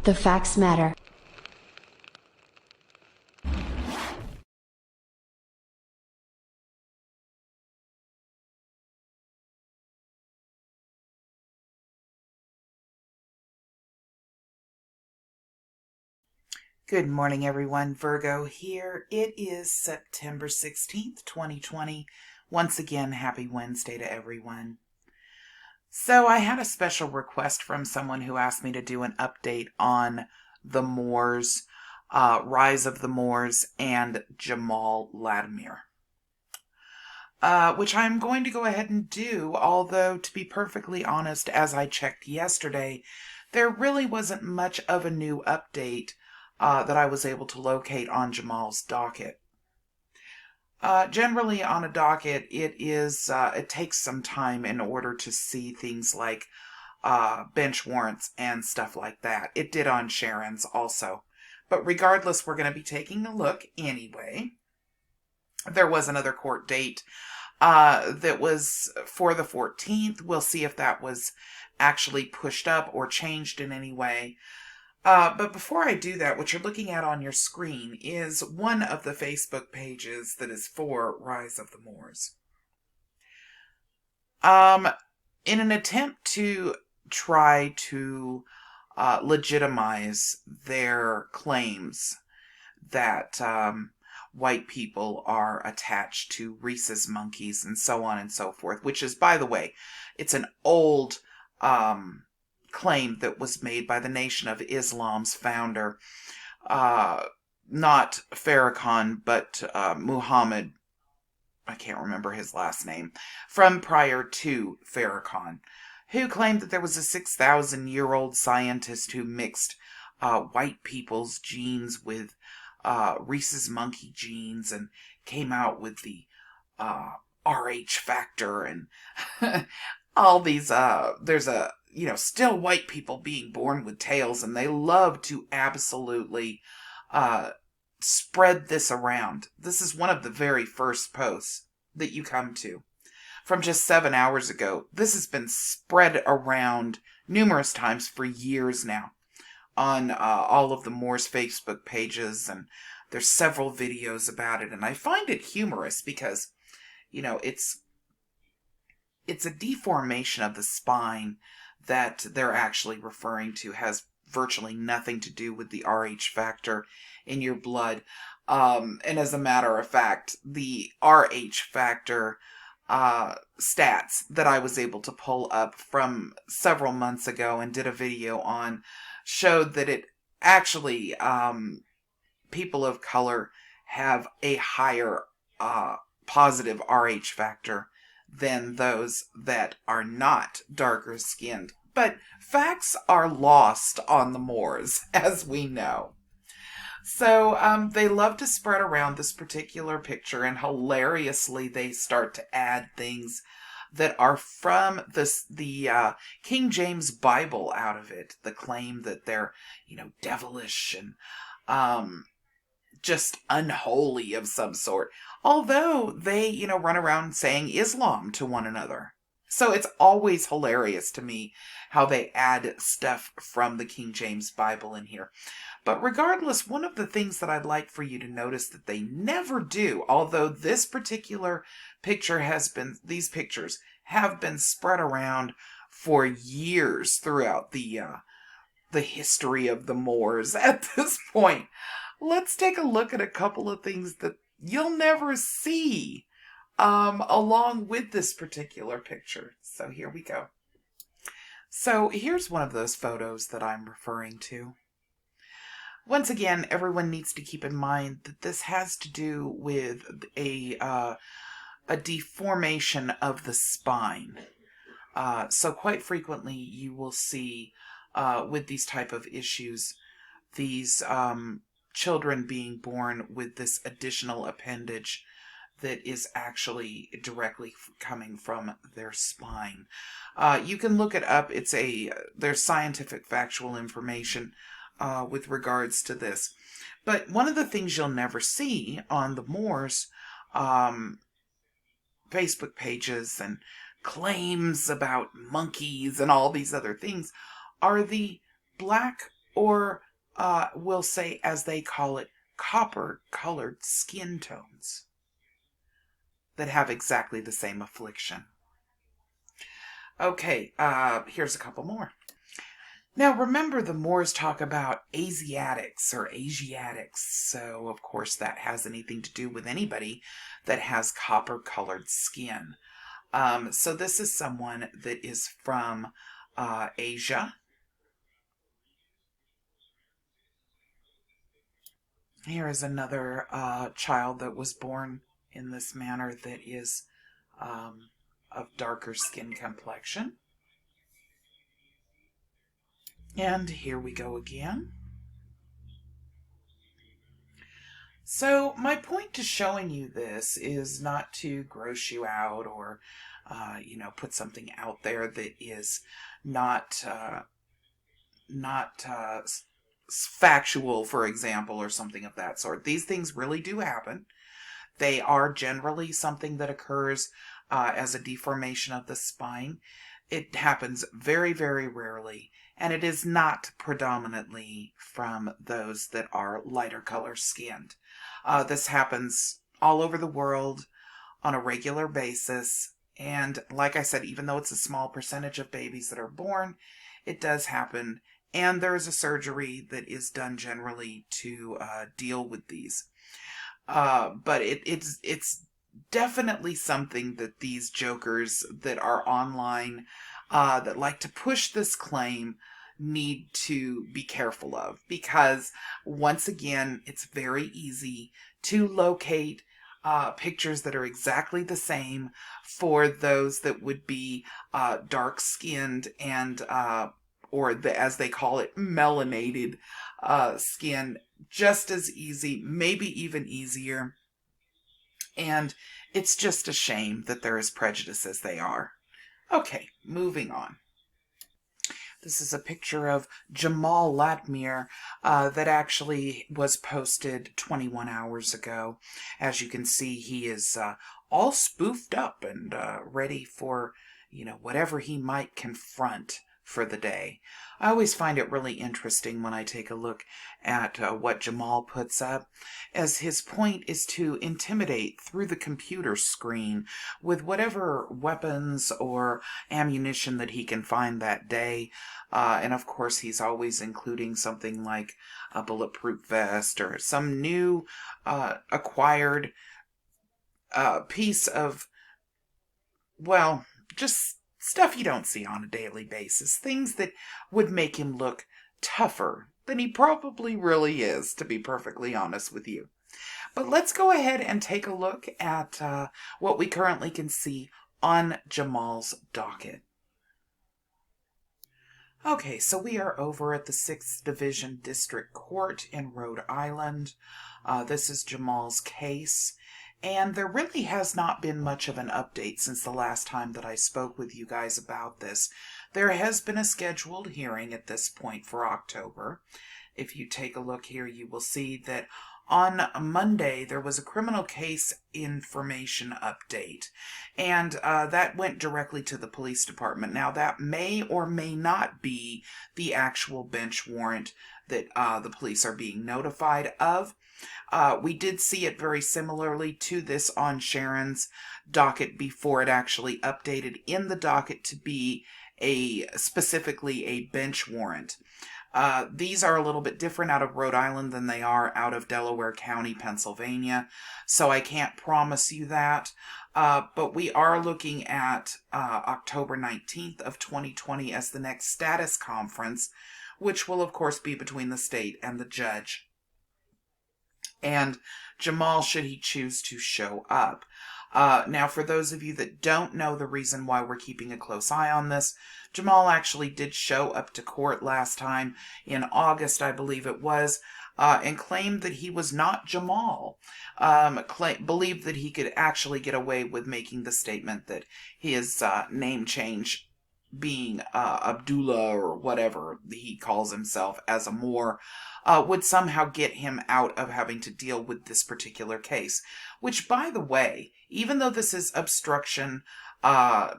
The facts matter. Good morning, everyone. Virgo here. It is September 16th, 2020. Once again, happy Wednesday to everyone. So I had a special request from someone who asked me to do an update on the Moors, Rise of the Moors, and Jamhal Latimer. Which I'm going to go ahead and do, although to be perfectly honest, as I checked yesterday, there really wasn't much of a new update that I was able to locate on Jamhal's docket. Generally on a docket, it takes some time in order to see things like bench warrants and stuff like that. It did on Sharon's also. But regardless, we're going to be taking a look anyway. There was another court date that was for the 14th. We'll see if that was actually pushed up or changed in any way. But before I do that, what you're looking at on your screen is one of the Facebook pages that is for Rise of the Moors. In an attempt to try to legitimize their claims that white people are attached to rhesus monkeys and so on and so forth, which is, by the way, it's an old claim that was made by the Nation of Islam's founder, not Farrakhan, but Muhammad, I can't remember his last name, from prior to Farrakhan, who claimed that there was a 6,000-year-old scientist who mixed white people's genes with rhesus monkey genes and came out with the RH factor and all these, there's a, still white people being born with tails, and they love to absolutely spread this around. This is one of the very first posts that you come to from just 7 hours ago. This has been spread around numerous times for years now on all of the Moors Facebook pages, and there's several videos about it, and I find it humorous because, it's a deformation of the spine that they're actually referring to, has virtually nothing to do with the RH factor in your blood. And as a matter of fact, the RH factor stats that I was able to pull up from several months ago and did a video on showed that it actually, people of color have a higher positive RH factor than those that are not darker skinned. But facts are lost on the Moors, as we know. So they love to spread around this particular picture, and hilariously they start to add things that are from the King James Bible out of it. The claim that they're, devilish and just unholy of some sort. Although they, run around saying Islam to one another. So it's always hilarious to me how they add stuff from the King James Bible in here. But regardless, one of the things that I'd like for you to notice that they never do, although this particular picture these pictures have been spread around for years throughout the history of the Moors at this point. Let's take a look at a couple of things that you'll never see along with this particular picture. So here we go. So here's one of those photos that I'm referring to. Once again, everyone needs to keep in mind that this has to do with a deformation of the spine. So quite frequently you will see with these type of issues, these children being born with this additional appendage that is actually directly coming from their spine. You can look it up. There's scientific factual information with regards to this. But one of the things you'll never see on the Moors Facebook pages and claims about monkeys and all these other things are the black or we'll say, as they call it, copper-colored skin tones that have exactly the same affliction. Okay, here's a couple more. Now, remember, the Moors talk about Asiatics or Asiatics, so of course that has anything to do with anybody that has copper-colored skin. So this is someone that is from Asia. Here is another child that was born in this manner that is of darker skin complexion. And here we go again. So my point to showing you this is not to gross you out or, put something out there that is not factual, for example, or something of that sort. These things really do happen. They are generally something that occurs as a deformation of the spine. It happens very, very rarely, and it is not predominantly from those that are lighter color skinned. This happens all over the world on a regular basis, and like I said, even though it's a small percentage of babies that are born, it does happen, and there is a surgery that is done generally to deal with these. But it's definitely something that these jokers that are online that like to push this claim need to be careful of, because once again, it's very easy to locate pictures that are exactly the same for those that would be dark skinned and as they call it, melanated skin, just as easy, maybe even easier. And it's just a shame that they're as prejudiced as they are. Okay, moving on. This is a picture of Jamhal that actually was posted 21 hours ago. As you can see, he is all spoofed up and ready for, whatever he might confront for the day. I always find it really interesting when I take a look at what Jamhal puts up, as his point is to intimidate through the computer screen with whatever weapons or ammunition that he can find that day. And of course, he's always including something like a bulletproof vest or some new acquired piece of, well, just stuff you don't see on a daily basis. Things that would make him look tougher than he probably really is, to be perfectly honest with you. But let's go ahead and take a look at what we currently can see on Jamhal's docket. Okay, so we are over at the 6th Division District Court in Rhode Island. This is Jamhal's case. And there really has not been much of an update since the last time that I spoke with you guys about this. There has been a scheduled hearing at this point for October. If you take a look here, you will see that on Monday there was a criminal case information update, and that went directly to the police department. Now, that may or may not be the actual bench warrant that the police are being notified of. We did see it very similarly to this on Sharon's docket before it actually updated in the docket to be specifically a bench warrant. These are a little bit different out of Rhode Island than they are out of Delaware County, Pennsylvania, so I can't promise you that. But we are looking at October 19th of 2020 as the next status conference, which will of course be between the state and the judge and Jamhal, should he choose to show up. Now, for those of you that don't know the reason why we're keeping a close eye on this, Jamhal actually did show up to court last time in August, I believe it was, and claimed that he was not Jamhal. Believed that he could actually get away with making the statement that his name change being Abdullah or whatever he calls himself as a Moor would somehow get him out of having to deal with this particular case. Which, by the way, even though this is obstruction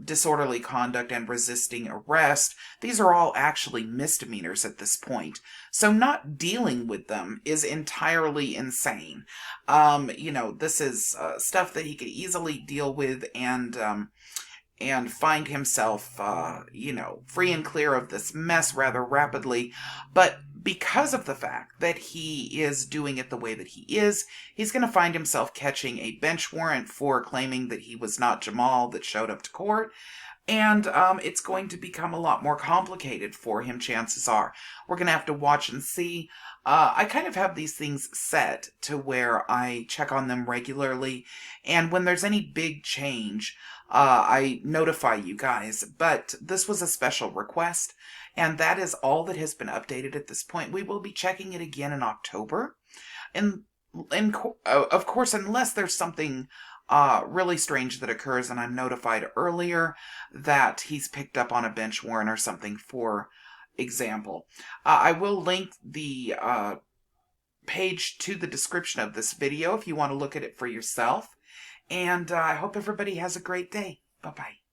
disorderly conduct and resisting arrest. These are all actually misdemeanors at this point. So not dealing with them is entirely insane. This is stuff that he could easily deal with and find himself, free and clear of this mess rather rapidly. But because of the fact that he is doing it the way that he is, he's going to find himself catching a bench warrant for claiming that he was not Jamhal that showed up to court. And it's going to become a lot more complicated for him, chances are. We're going to have to watch and see. I kind of have these things set to where I check on them regularly. And when there's any big change, I notify you guys. But this was a special request. And that is all that has been updated at this point. We will be checking it again in October. And of course, unless there's something really strange that occurs and I'm notified earlier that he's picked up on a bench warrant or something, for example. I will link the page to the description of this video if you want to look at it for yourself. And I hope everybody has a great day. Bye-bye.